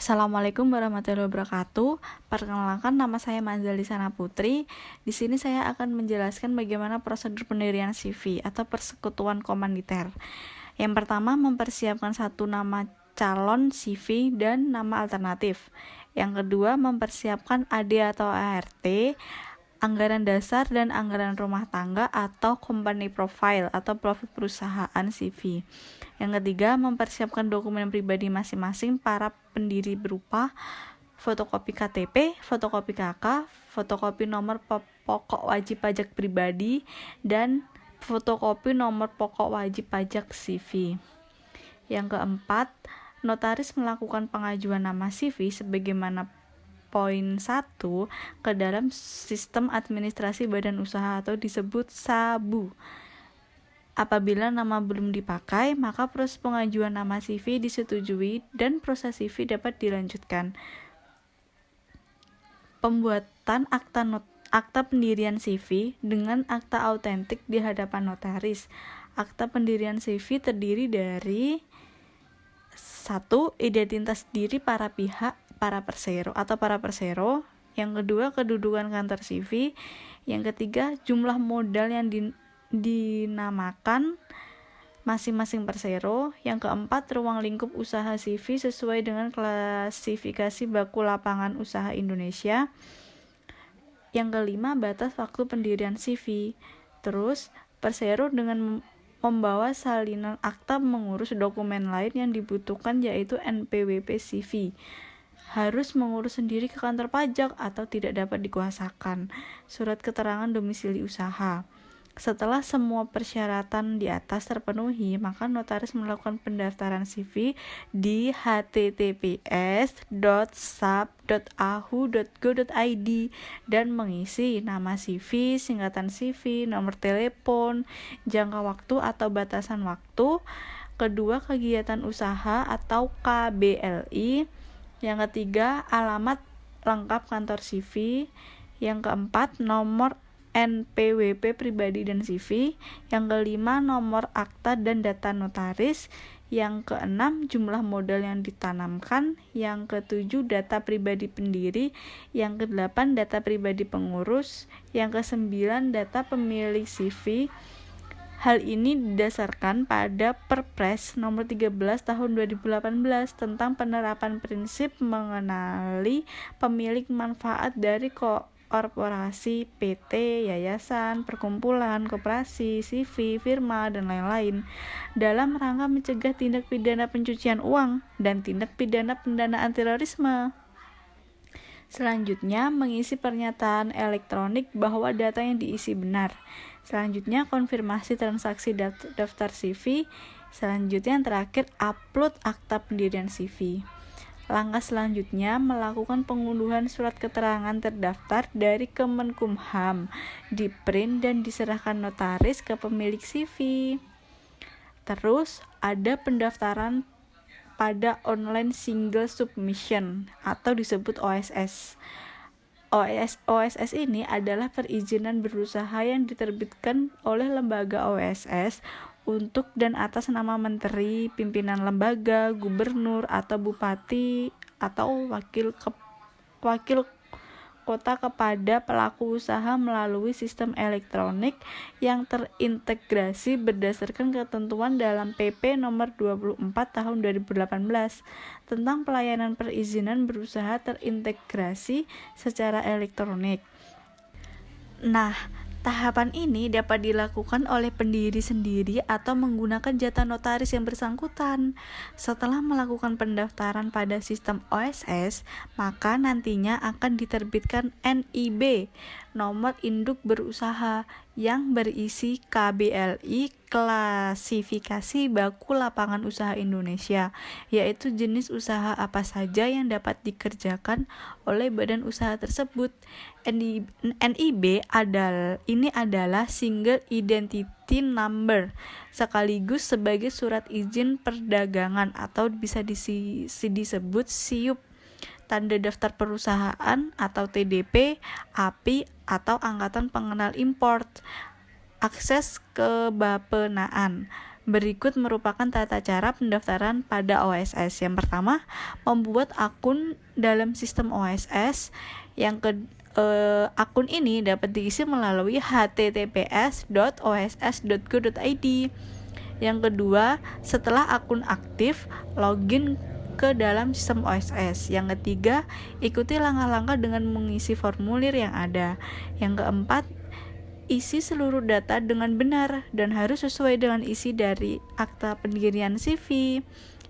Assalamualaikum warahmatullahi wabarakatuh. Perkenalkan, nama saya Manzali Sana Putri. Di sini saya akan menjelaskan bagaimana prosedur pendirian CV atau persekutuan komaniter. Yang pertama, mempersiapkan satu nama calon CV dan nama alternatif. Yang kedua, mempersiapkan AD atau ART, anggaran dasar dan anggaran rumah tangga atau company profile atau profil perusahaan CV. Yang ketiga, mempersiapkan dokumen pribadi masing-masing para pendiri berupa fotokopi KTP, fotokopi KK, fotokopi nomor pokok wajib pajak pribadi, dan fotokopi nomor pokok wajib pajak CV. Yang keempat, notaris melakukan pengajuan nama CV sebagaimana poin 1 ke dalam sistem administrasi badan usaha atau disebut SABU. Apabila nama belum dipakai, maka proses pengajuan nama CV disetujui dan proses CV dapat dilanjutkan. Pembuatan akta pendirian CV dengan akta autentik di hadapan notaris. Akta pendirian CV terdiri dari 1. Identitas diri para pihak, para persero. Yang kedua, kedudukan kantor CV. Yang ketiga, jumlah modal yang dinamakan masing-masing persero. Yang keempat, ruang lingkup usaha CV sesuai dengan klasifikasi baku lapangan usaha Indonesia. Yang kelima, batas waktu pendirian CV. Terus, persero dengan membawa salinan akta mengurus dokumen lain yang dibutuhkan, yaitu NPWP CV. Harus mengurus sendiri ke kantor pajak atau tidak dapat dikuasakan. Surat keterangan domisili usaha. Setelah semua persyaratan di atas terpenuhi, maka notaris melakukan pendaftaran CV di https://sab.ahu.go.id dan mengisi nama CV, singkatan CV, nomor telepon, jangka waktu atau batasan waktu, kedua kegiatan usaha atau KBLI, yang ketiga alamat lengkap kantor CV, yang keempat nomor NPWP pribadi dan CV, yang kelima nomor akta dan data notaris, yang keenam jumlah modal yang ditanamkan, yang ketujuh data pribadi pendiri, yang kedelapan data pribadi pengurus, yang kesembilan data pemilik CV. Hal ini didasarkan pada Perpres nomor 13 tahun 2018 tentang penerapan prinsip mengenali pemilik manfaat dari korporasi, PT, yayasan, perkumpulan, koperasi, CV, firma, dan lain-lain dalam rangka mencegah tindak pidana pencucian uang dan tindak pidana pendanaan terorisme. Selanjutnya, mengisi pernyataan elektronik bahwa data yang diisi benar. Selanjutnya, konfirmasi transaksi daftar CV. Selanjutnya, yang terakhir, upload akta pendirian CV. Langkah selanjutnya, melakukan pengunduhan surat keterangan terdaftar dari Kemenkumham, di-print dan diserahkan notaris ke pemilik CV. Terus, ada pendaftaran pada online single submission atau disebut OSS. OSS ini adalah perizinan berusaha yang diterbitkan oleh lembaga OSS untuk dan atas nama menteri, pimpinan lembaga, gubernur atau bupati atau wakil kota kepada pelaku usaha melalui sistem elektronik yang terintegrasi berdasarkan ketentuan dalam PP nomor 24 tahun 2018 tentang pelayanan perizinan berusaha terintegrasi secara elektronik. Nah, tahapan ini dapat dilakukan oleh pendiri sendiri atau menggunakan jasa notaris yang bersangkutan. Setelah melakukan pendaftaran pada sistem OSS, maka nantinya akan diterbitkan NIB, nomor induk berusaha, yang berisi KBLI, klasifikasi baku lapangan usaha Indonesia, yaitu jenis usaha apa saja yang dapat dikerjakan oleh badan usaha tersebut. NIB adalah single identity number sekaligus sebagai surat izin perdagangan atau bisa disebut SIUP, tanda daftar perusahaan atau TDP, API atau angkatan pengenal import, akses kebapenaan, Berikut merupakan tata cara pendaftaran pada OSS. Yang pertama, membuat akun dalam sistem OSS. Akun ini dapat diisi melalui https://oss.go.id. Yang kedua, setelah akun aktif, login ke dalam sistem OSS. Yang ketiga, ikuti langkah-langkah dengan mengisi formulir yang ada. Yang keempat, isi seluruh data dengan benar dan harus sesuai dengan isi dari akta pendirian CV.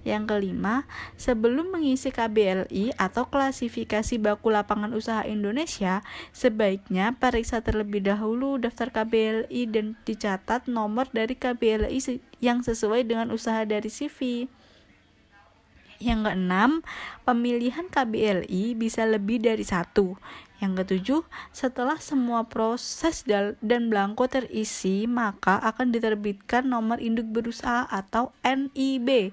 Yang kelima, sebelum mengisi KBLI atau klasifikasi baku lapangan usaha Indonesia, sebaiknya periksa terlebih dahulu daftar KBLI dan dicatat nomor dari KBLI yang sesuai dengan usaha dari CV. Yang keenam, pemilihan KBLI bisa lebih dari satu. Yang ketujuh, setelah semua proses dan belangko terisi, maka akan diterbitkan nomor induk berusaha atau NIB.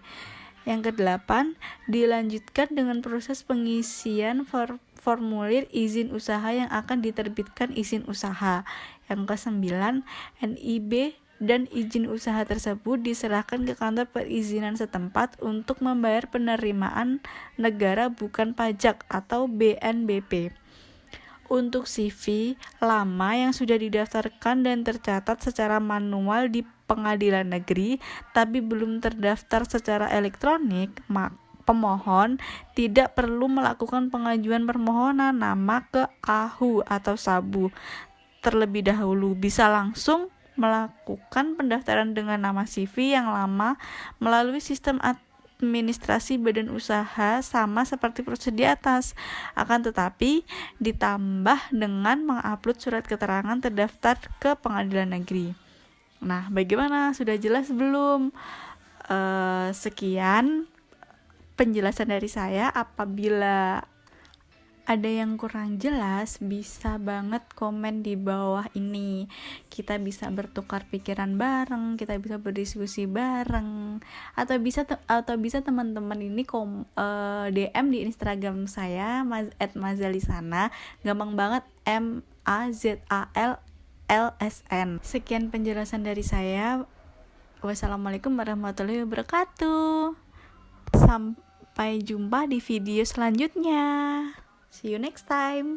Yang kedelapan, dilanjutkan dengan proses pengisian formulir izin usaha yang akan diterbitkan izin usaha. Yang kesembilan, NIB dan izin usaha tersebut diserahkan ke kantor perizinan setempat untuk membayar penerimaan negara bukan pajak atau BNBP. Untuk CV lama yang sudah didaftarkan dan tercatat secara manual di pengadilan negeri tapi belum terdaftar secara elektronik, pemohon tidak perlu melakukan pengajuan permohonan nama ke AHU atau SABU terlebih dahulu. Bisa langsung melakukan pendaftaran dengan nama CV yang lama melalui sistem administrasi badan usaha sama seperti prosedur di atas, akan tetapi ditambah dengan mengupload surat keterangan terdaftar ke pengadilan negeri. Nah, bagaimana? Sudah jelas belum? Sekian penjelasan dari saya. Apabila ada yang kurang jelas, bisa banget komen di bawah ini. Kita bisa bertukar pikiran bareng, kita bisa berdiskusi bareng, atau bisa teman-teman ini DM di Instagram saya @mazalisana. Gampang banget, MAZALLSN. Sekian penjelasan dari saya. Wassalamualaikum warahmatullahi wabarakatuh. Sampai jumpa di video selanjutnya. See you next time.